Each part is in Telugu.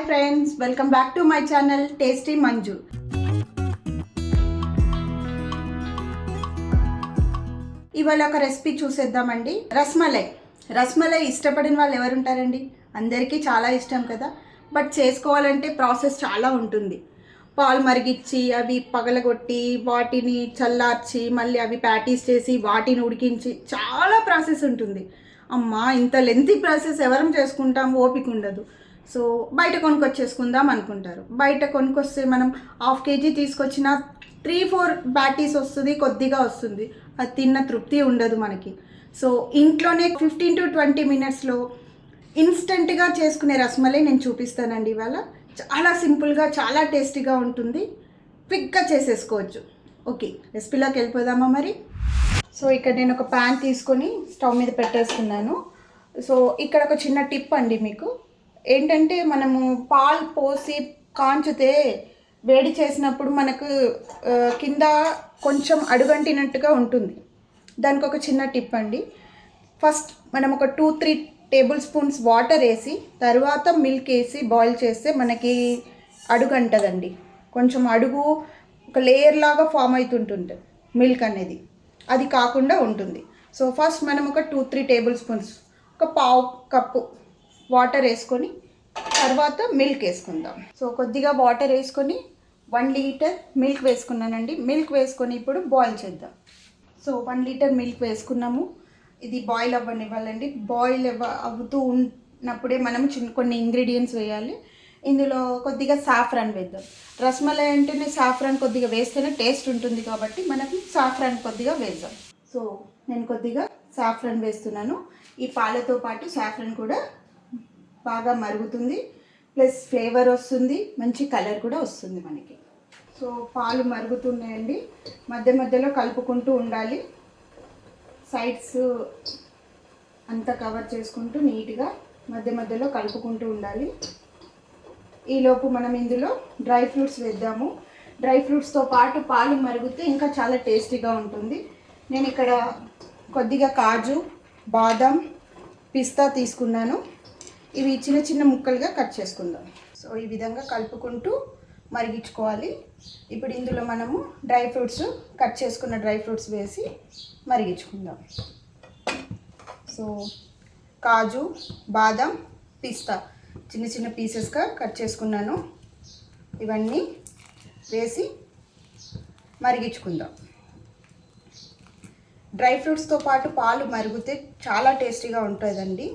Hi friends, welcome back to my channel tasty Manju. ఇవాళ ఒక రెసిపీ చూసేద్దామండి. రస్మలై ఇష్టపడిన వాళ్ళు ఎవరు ఉంటారండి? అందరికీ చాలా ఇష్టం కదా. బట్ చేసుకోవాలంటే ప్రాసెస్ చాలా ఉంటుంది. పాలు మరిగించి అవి పగలగొట్టి వాటిని చల్లార్చి మళ్ళీ అవి ప్యాటీస్ చేసి వాటిని ఉడికించి చాలా ప్రాసెస్ ఉంటుంది. అమ్మా, ఇంత లెంతీ ప్రాసెస్ ఎవరం చేసుకుంటాం? ఓపిక ఉండదు. సో బయట కొనుక్కొచ్చేసుకుందాం అనుకుంటారు. బయట కొనుక్కొస్తే మనం 1/2 kg తీసుకొచ్చిన 3-4 ప్యాటీస్ వస్తుంది, కొద్దిగా వస్తుంది. అది తిన్న తృప్తి ఉండదు మనకి. సో ఇంట్లోనే 15 to 20 minutesలో ఇన్స్టెంట్గా చేసుకునే రస్మలై నేను చూపిస్తానండి. ఇవాళ చాలా సింపుల్గా, చాలా టేస్టీగా ఉంటుంది. క్విక్గా చేసేసుకోవచ్చు. ఓకే, రెసిపీలోకి వెళ్ళిపోదామా మరి. సో ఇక్కడ నేను ఒక ప్యాన్ తీసుకొని స్టవ్ మీద పెట్టేస్తున్నాను. సో ఇక్కడ ఒక చిన్న టిప్ అండి మీకు ఏంటంటే, మనము పాలు పోసి కాంచితే వేడి చేసినప్పుడు మనకు కింద కొంచెం అడుగంటినట్టుగా ఉంటుంది. దానికి ఒక చిన్న టిప్ అండి. ఫస్ట్ మనం ఒక 2-3 tablespoons వాటర్ వేసి తర్వాత మిల్క్ వేసి బాయిల్ చేస్తే మనకి అడుగంటదండి. కొంచెం అడుగు ఒక లేయర్ లాగా ఫామ్ అవుతుంటుంది మిల్క్ అనేది. అది కాకుండా ఉంటుంది. సో ఫస్ట్ మనం ఒక 2-3 tablespoons, ఒక 1/2 కప్పు వాటర్ వేసుకొని తర్వాత మిల్క్ వేసుకుందాం. సో కొద్దిగా వాటర్ వేసుకొని 1 లీటర్ మిల్క్ వేసుకున్నానండి. మిల్క్ వేసుకొని ఇప్పుడు బాయిల్ చేద్దాం. సో 1 లీటర్ మిల్క్ వేసుకున్నాము. ఇది బాయిల్ అవ్వనివ్వాలండి. బాయిల్ అవుతూ ఉన్నప్పుడే మనం కొన్ని ఇంగ్రీడియంట్స్ వేయాలి. ఇందులో కొద్దిగా సాఫ్రాన్ వేద్దాం. రస్మలై అంటేనే సాఫ్రాన్ కొద్దిగా వేస్తేనే టేస్ట్ ఉంటుంది కాబట్టి మనకి సాఫ్రాన్ కొద్దిగా వేద్దాం. సో నేను కొద్దిగా సాఫ్రాన్ వేస్తున్నాను. ఈ పాలతో పాటు సాఫ్రాన్ కూడా బాగా మరుగుతుంది, ప్లస్ ఫ్లేవర్ వస్తుంది, మంచి కలర్ కూడా వస్తుంది మనకి. సో పాలు మరుగుతున్నాయండి. మధ్య మధ్యలో కలుపుకుంటూ ఉండాలి. సైడ్స్ అంతా కవర్ చేసుకుంటూ నీట్గా మధ్య మధ్యలో కలుపుకుంటూ ఉండాలి. ఈలోపు మనం ఇందులో డ్రై ఫ్రూట్స్ వేద్దాము. డ్రై ఫ్రూట్స్తో పాటు పాలు మరిగితే ఇంకా చాలా టేస్టీగా ఉంటుంది. నేను ఇక్కడ కొద్దిగా కాజు, బాదం, పిస్తా తీసుకున్నాను. ఇవి చిన్న చిన్న ముక్కలుగా కట్ చేసుకుందాం. సో ఈ విధంగా కలుపుకుంటూ మరిగించుకోవాలి. ఇప్పుడు ఇందులో మనము డ్రై ఫ్రూట్స్, కట్ చేసుకున్న డ్రై ఫ్రూట్స్ వేసి మరిగించుకుందాం. సో కాజు, బాదం, పిస్తా చిన్న చిన్న పీసెస్గా కట్ చేసుకున్నాను. ఇవన్నీ వేసి మరిగించుకుందాం. డ్రై ఫ్రూట్స్తో పాటు పాలు మరిగితే చాలా టేస్టీగా ఉంటుందండి.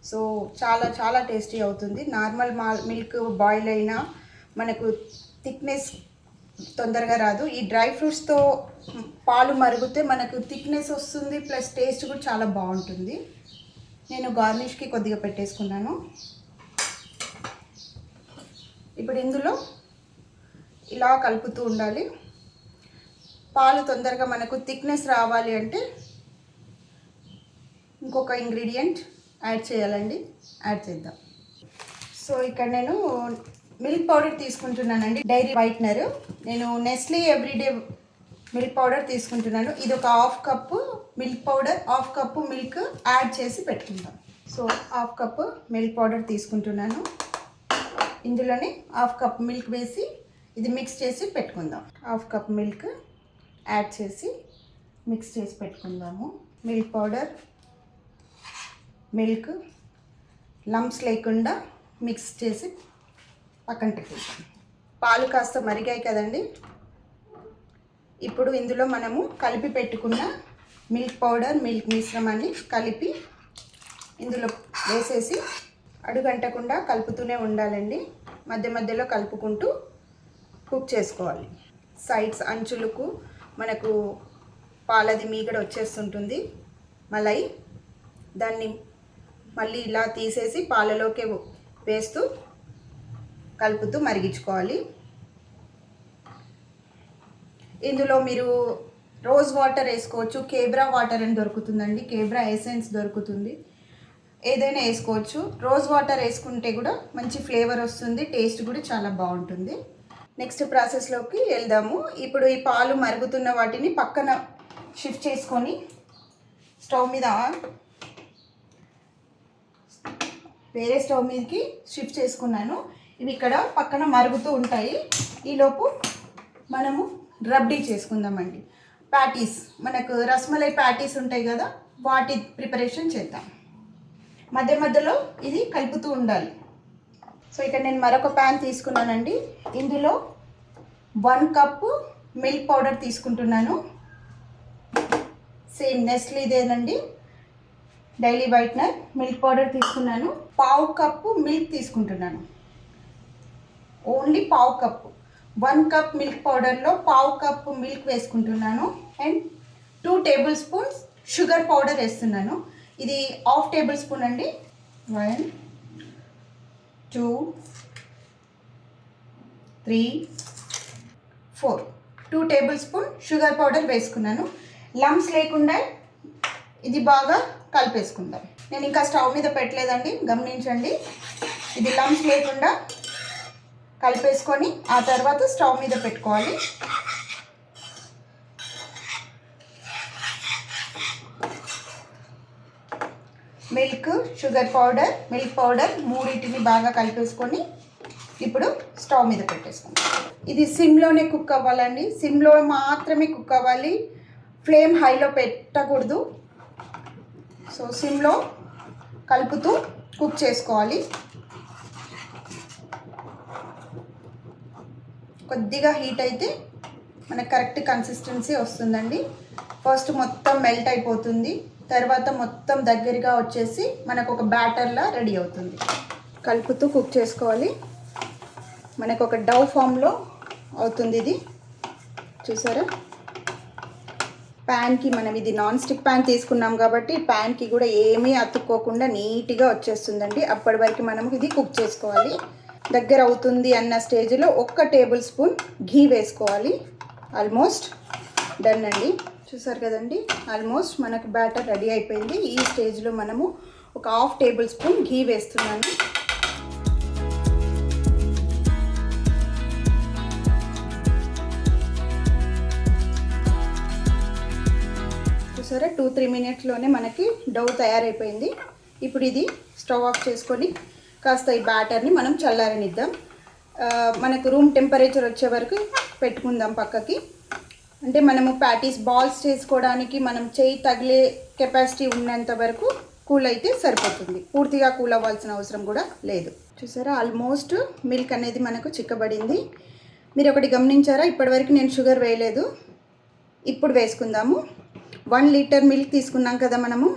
సో చాలా చాలా టేస్టీ అవుతుంది. నార్మల్ మిల్క్ బాయిల్ అయినా మనకు థిక్నెస్ తొందరగా రాదు. ఈ డ్రై ఫ్రూట్స్తో పాలు మరిగితే మనకు థిక్నెస్ వస్తుంది, ప్లస్ టేస్ట్ కూడా చాలా బాగుంటుంది. నేను గార్నిష్కి కొద్దిగా పెట్టేసుకున్నాను. ఇప్పుడు ఇందులో ఇలా కలుపుతూ ఉండాలి. పాలు తొందరగా మనకు థిక్నెస్ రావాలి అంటే ఇంకొక ఇంగ్రీడియంట్ యాడ్ చేయాలండి. యాడ్ చేద్దాం. సో ఇక్కడ నేను మిల్క్ పౌడర్ తీసుకుంటున్నానండి. Dairy whitener. నేను నెస్లీ ఎవ్రీడే మిల్క్ పౌడర్ తీసుకుంటున్నాను. ఇది ఒక 1/2 cup milk powder, 1/2 cup milk add చేసి పెట్టుకుందాం. సో 1/2 కప్పు మిల్క్ పౌడర్ తీసుకుంటున్నాను. ఇందులోనే 1/2 కప్ మిల్క్ వేసి ఇది మిక్స్ చేసి పెట్టుకుందాం. 1/2 కప్ మిల్క్ యాడ్ చేసి మిక్స్ చేసి పెట్టుకుందాము. మిల్క్ పౌడర్, మిల్క్ లంప్స్ లేకుండా మిక్స్ చేసి పక్కన పెట్టేద్దాం. పాలు కాస్త మరిగాయి కదండి. ఇప్పుడు ఇందులో మనము కలిపి పెట్టుకున్న మిల్క్ పౌడర్, మిల్క్ మిశ్రమాన్ని కలిపి ఇందులో వేసేసి అడుగంటకుండా కలుపుతూనే ఉండాలండి. మధ్య మధ్యలో కలుపుకుంటూ కుక్ చేసుకోవాలి. సైడ్స్ అంచులకు మనకు పాలది మీగడ వచ్చేస్తుంటుంది, మలై. దాన్ని మళ్ళీ ఇలా తీసేసి పాలలోకి వేస్తూ కలుపుతూ మరిగించుకోవాలి. ఇందులో మీరు రోజ్ వాటర్ వేసుకోవచ్చు, కేబ్రా వాటర్ అని దొరుకుతుందండి, కేబ్రా ఎసెన్స్ దొరుకుతుంది. ఏదైనా వేసుకోవచ్చు. రోజ్ వాటర్ వేసుకుంటే కూడా మంచి ఫ్లేవర్ వస్తుంది, టేస్ట్ కూడా చాలా బాగుంటుంది. నెక్స్ట్ ప్రాసెస్లోకి వెళ్దాము. ఇప్పుడు ఈ పాలు మరుగుతున్న వాటిని పక్కన షిఫ్ట్ చేసుకొని స్టవ్ మీద వేరే స్టవ్ మీదకి షిఫ్ట్ చేసుకున్నాను. ఇవి ఇక్కడ పక్కన మరుగుతూ ఉంటాయి. ఈలోపు మనము రబ్డీ చేసుకుందామండి. ప్యాటీస్, మనకు రస్మలై ప్యాటీస్ ఉంటాయి కదా, వాటి ప్రిపరేషన్ చేద్దాం. మధ్య మధ్యలో ఇది కలుపుతూ ఉండాలి. సో ఇక్కడ నేను మరొక ప్యాన్ తీసుకున్నానండి. ఇందులో 1 కప్పు మిల్క్ పౌడర్ తీసుకుంటున్నాను. సేమ్ నెస్లీదేనండి, డైలీ వైట్నర్ మిల్క్ పౌడర్ తీసుకున్నాను. 1/2 కప్పు మిల్క్ తీసుకుంటున్నాను, ఓన్లీ 1/2 కప్పు. 1 కప్ మిల్క్ పౌడర్లో 1/2 కప్పు మిల్క్ వేసుకుంటున్నాను. And 2 tablespoons sugar powder వేస్తున్నాను. ఇది 1/2 టేబుల్ స్పూన్ అండి. 1 2 3 4 2 టేబుల్ స్పూన్ షుగర్ పౌడర్ వేసుకున్నాను. లంప్స్ లేకుండా ఇది బాగా కలిపేసుకుందాం. నేను ఇంకా స్టవ్ మీద పెట్టలేదండి, గమనించండి. ఇది లంప్స్ లేకుండా కలిపేసుకొని ఆ తర్వాత స్టవ్ మీద పెట్టుకోవాలి. మిల్క్ పౌడర్ మూడింటిని బాగా కలిపేసుకొని ఇప్పుడు స్టవ్ మీద పెట్టేసుకుందాం. ఇది సిమ్లోనే కుక్ అవ్వాలండి, సిమ్లో మాత్రమే కుక్ అవ్వాలి. ఫ్లేమ్ హైలో పెట్టకూడదు. సో సిమ్లో కలుపుతూ కుక్ చేసుకోవాలి. కొద్దిగా హీట్ అయితే మనకు కరెక్ట్ కన్సిస్టెన్సీ వస్తుందండి. ఫస్ట్ మొత్తం మెల్ట్ అయిపోతుంది, తర్వాత మొత్తం దగ్గరగా వచ్చేసి మనకు ఒక బ్యాటర్లా రెడీ అవుతుంది. కలుపుతూ కుక్ చేసుకోవాలి. మనకు ఒక డవ్ ఫామ్లో అవుతుంది ఇది. చూసారా, ప్యాన్కి మనం ఇది నాన్ స్టిక్ ప్యాన్ తీసుకున్నాం కాబట్టి ప్యాన్కి కూడా ఏమీ అతుక్కోకుండా నీట్గా వచ్చేస్తుందండి. అప్పటి వరకు మనం ఇది కుక్ చేసుకోవాలి. దగ్గర అవుతుంది అన్న స్టేజ్లో 1 టేబుల్ స్పూన్ ఘీ వేసుకోవాలి. ఆల్మోస్ట్ డన్ అండి. చూసారు కదండి, ఆల్మోస్ట్ మనకు బ్యాటర్ రెడీ అయిపోయింది. ఈ స్టేజ్లో మనము ఒక 1/2 టేబుల్ స్పూన్ ఘీ వేస్తున్నాను. చూసారా, 2-3 మినిట్స్లోనే మనకి డౌ తయారైపోయింది. ఇప్పుడు ఇది స్టవ్ ఆఫ్ చేసుకొని కాస్త ఈ బ్యాటర్ని మనం చల్లారనిద్దాం. మనకు రూమ్ టెంపరేచర్ వచ్చే వరకు పెట్టుకుందాం పక్కకి. అంటే మనము ప్యాటీస్ బాల్స్ చేసుకోవడానికి మనం చేయి తగిలే కెపాసిటీ ఉన్నంత వరకు కూల్ అయితే సరిపోతుంది. పూర్తిగా కూల్ అవ్వాల్సిన అవసరం కూడా లేదు. చూసారా, ఆల్మోస్ట్ మిల్క్ అనేది మనకు చిక్కబడింది. మీరు ఒకటి గమనించారా, ఇప్పటివరకు నేను షుగర్ వేయలేదు. ఇప్పుడు వేసుకుందాము. 1 లీటర్ మిల్క్ తీసుకున్నాం కదా మనము,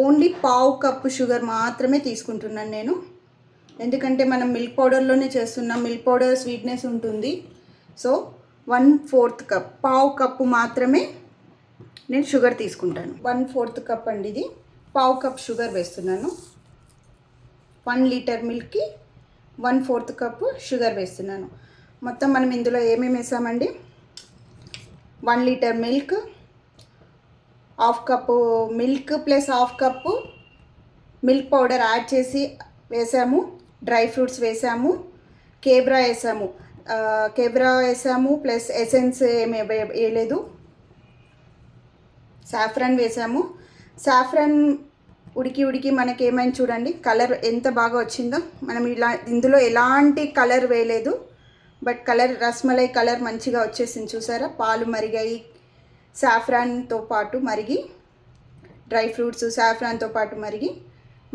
ఓన్లీ 1/2 కప్పు షుగర్ మాత్రమే తీసుకుంటున్నాను నేను. ఎందుకంటే మనం మిల్క్ పౌడర్లోనే చేస్తున్నాం, మిల్క్ పౌడర్ స్వీట్నెస్ ఉంటుంది. సో 1/4 కప్, 1/2 కప్పు మాత్రమే నేను షుగర్ తీసుకుంటాను. 1/4 కప్ అండి ఇది. 1/2 కప్ షుగర్ వేస్తున్నాను. 1 లీటర్ మిల్క్కి 1/4 కప్పు షుగర్ వేస్తున్నాను. మొత్తం మనం ఇందులో ఏమేమి వేసామండి, 1 litre milk, 1/2 cup milk plus 1/2 cup milk powder add చేసి వేసాము. డ్రై ఫ్రూట్స్ వేసాము, కేబ్రా వేసాము ప్లస్ ఎసెన్స్ ఏమి వేయలేదు. సాఫ్రాన్ వేసాము. సాఫ్రాన్ ఉడికి మనకి ఏమైంది చూడండి, కలర్ ఎంత బాగా వచ్చిందో. మనం ఇందులో ఎలాంటి కలర్ వేయలేదు, బట్ రస్మలై కలర్ మంచిగా వచ్చేసింది. చూసారా, పాలు మరిగాయి, సాఫ్రాన్తో పాటు మరిగి, డ్రై ఫ్రూట్స్ సాఫ్రాన్తో పాటు మరిగి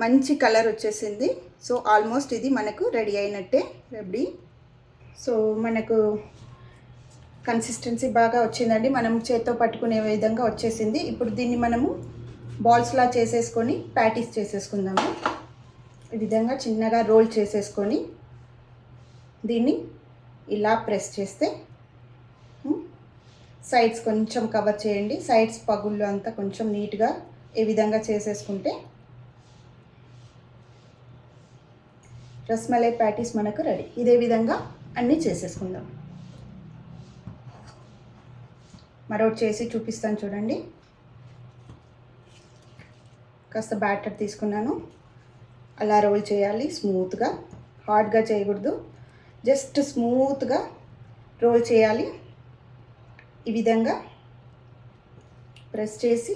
మంచి కలర్ వచ్చేసింది. సో ఆల్మోస్ట్ ఇది మనకు రెడీ అయినట్టే రబ్డీ. సో మనకు కన్సిస్టెన్సీ బాగా వచ్చిందండి, మనం చేత్తో పట్టుకునే విధంగా వచ్చేసింది. ఇప్పుడు దీన్ని మనము బాల్స్లా చేసేసుకొని ప్యాటీస్ చేసేసుకుందాము. ఈ విధంగా చిన్నగా రోల్ చేసేసుకొని దీన్ని ఇలా ప్రెస్ చేస్తే సైడ్స్ కొంచెం కవర్ చేయండి. సైడ్స్ పగుళ్ళు అంతా కొంచెం నీట్గా ఈ విధంగా చేసేసుకుంటే రస్మలై ప్యాటీస్ మనకు రెడీ. ఇదే విధంగా అన్నీ చేసేసుకుందాం. మరొకటి చేసి చూపిస్తాను చూడండి. కాస్త బ్యాటర్ తీసుకున్నాను, అలా రోల్ చేయాలి స్మూత్గా, హార్డ్గా చేయకూడదు, జస్ట్ స్మూత్గా రోల్ చేయాలి. ఈ విధంగా ప్రెస్ చేసి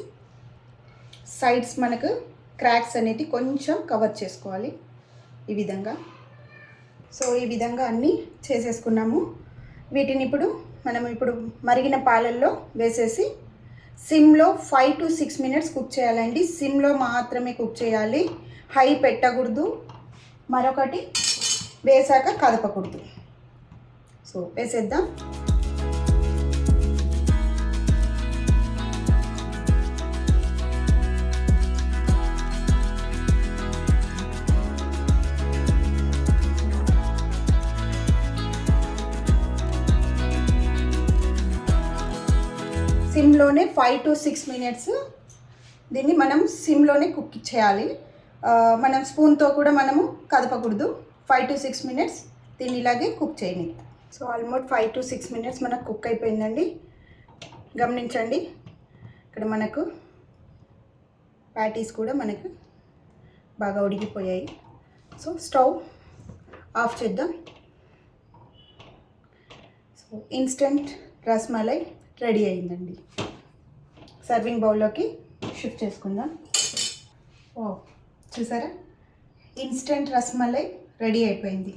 సైడ్స్ మనకు క్రాక్స్ అనేది కొంచెం కవర్ చేసుకోవాలి. ఈ విధంగా. సో ఈ విధంగా అన్నీ చేసేసుకున్నాము. వీటిని మనం ఇప్పుడు మరిగిన పాలల్లో వేసేసి సిమ్లో 5 to 6 minutes కుక్ చేయాలండి. సిమ్లో మాత్రమే కుక్ చేయాలి, హై పెట్టకూడదు. మరొకటి వేసాక కదపకూడదు. సో వేసేద్దాం. సిమ్లోనే 5 to 6 minutes దీన్ని మనం సిమ్లోనే కుక్ చేయాలి. మనం స్పూన్తో కూడా మనము కదపకూడదు. 5 to 6 minutes దీన్ని ఇలాగే కుక్ చేయని. సో ఆల్మోస్ట్ 5 to 6 minutes మనకు కుక్ అయిపోయిందండి. గమనించండి, ఇక్కడ మనకు ప్యాటీస్ కూడా మనకు బాగా ఉడికిపోయాయి. సో స్టవ్ ఆఫ్ చేద్దాం. సో ఇన్స్టెంట్ రస్మలై రెడీ అయిందండి. సర్వింగ్ బౌల్లోకి షిఫ్ట్ చేసుకుందాం. ఓ చూసారా, ఇన్స్టెంట్ రస్మలై రెడీ అయిపోయింది.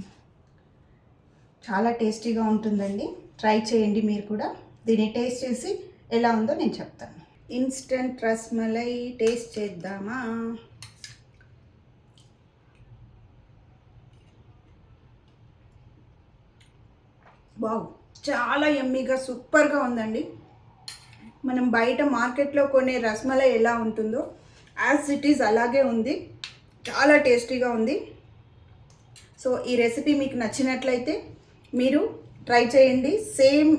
చాలా టేస్టీగా ఉంటుందండి. ట్రై చేయండి మీరు కూడా. దీన్ని టేస్ట్ చేసి ఎలా ఉందో నేను చెప్తాను. ఇన్స్టెంట్ రస్మలై టేస్ట్ చేద్దామా? వావ్, చాలా యమ్మీగా సూపర్గా ఉందండి. మనం బయట మార్కెట్లో కొనే రస్మలై ఎలా ఉంటుందో యాజ్ ఇట్ ఈజ్ అలాగే ఉంది. చాలా టేస్టీగా ఉంది. సో ఈ రెసిపీ మీకు నచ్చినట్లయితే మీరు ట్రై చేయండి. సేమ్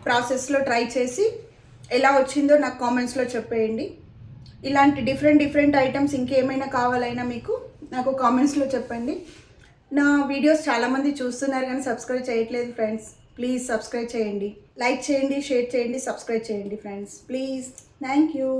ప్రాసెస్లో ట్రై చేసి ఎలా వచ్చిందో నాకు కామెంట్స్లో చెప్పేయండి. ఇలాంటి డిఫరెంట్ ఐటమ్స్ ఇంకేమైనా కావాలైనా మీకు నాకు కామెంట్స్లో చెప్పండి. నా వీడియోస్ చాలామంది చూస్తున్నారు కానీ సబ్స్క్రైబ్ చేయట్లేదు ఫ్రెండ్స్. ప్లీజ్ సబ్స్క్రైబ్ చేయండి, లైక్ చేయండి, షేర్ చేయండి, సబ్స్క్రైబ్ చేయండి ఫ్రెండ్స్ ప్లీజ్. Thank you.